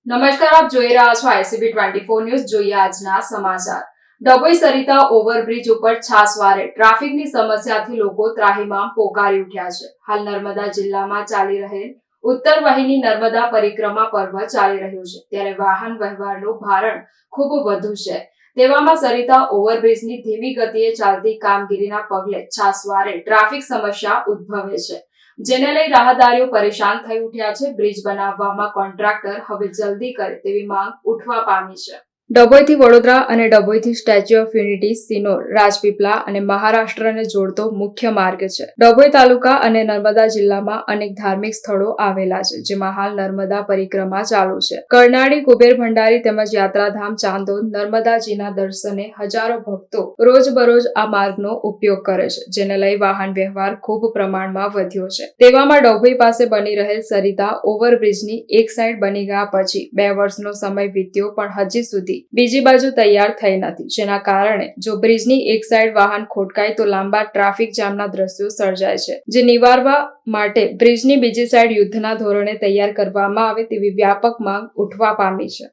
નમસ્કાર, આપ જોઈ રહ્યા છો ICB 24 ન્યૂઝ. જોઈએ આજના સમાચાર. ડભોઈ સરિતા ઓવરબ્રિજ ઉપર છાસવારે ટ્રાફિકની સમસ્યાથી લોકો ત્રાહિમામ પોકારી ઉઠ્યા છે. હાલ નર્મદા જિલ્લામાં ચાલી રહેલ ઉત્તર વાહિની નર્મદા પરિક્રમા પર્વ ચાલી રહ્યું છે, ત્યારે વાહન વ્યવહારનું ભારણ ખૂબ વધુ છે. તેવામાં સરિતા ઓવરબ્રિજની ધીમી ગતિએ ચાલતી કામગીરીના પગલે છાસવારે ટ્રાફિક સમસ્યા ઉદ્ભવે છે, જેને લઈ રાહદારીઓ પરેશાન થઈ ઉઠ્યા છે. બ્રિજ બનાવવામાં કોન્ટ્રાક્ટર હવે જલ્દી કરે તેવી માંગ ઉઠવા પામી છે. ડભોઈથી વડોદરા અને ડભોઈથી Statue of Unity, Sinor, Rajpipla અને મહારાષ્ટ્રને જોડતો મુખ્ય માર્ગ છે. ડભોઈ તાલુકા અને નર્મદા જિલ્લામાં અનેક ધાર્મિક સ્થળો આવેલા છે, જેમાં હાલ નર્મદા પરિક્રમા ચાલુ છે. કરનાળી, કુબેર ભંડારી તેમજ યાત્રાધામ ચાંદોદ, નર્મદાજીના દર્શને હજારો ભક્તો રોજબરોજ આ માર્ગનો ઉપયોગ કરે છે, જેને લઈ વાહન વ્યવહાર ખૂબ પ્રમાણમાં વધ્યો છે. તેવામાં ડભોઈ પાસે બની રહેલ સરિતા ઓવરબ્રિજની એક સાઈડ બની ગયા પછી 2 વર્ષનો સમય વીત્યો પણ હજી સુધી બીજી બાજુ તૈયાર થઈ નથી, જેના કારણે જો બ્રિજની એક સાઈડ વાહન ખોટકાય તો લાંબા ટ્રાફિક જામના દ્રશ્યો સર્જાય છે, જે નિવારવા માટે બ્રિજની બીજી સાઈડ યુદ્ધના ધોરણે તૈયાર કરવામાં આવે તેવી વ્યાપક માંગ ઉઠવા પામી છે.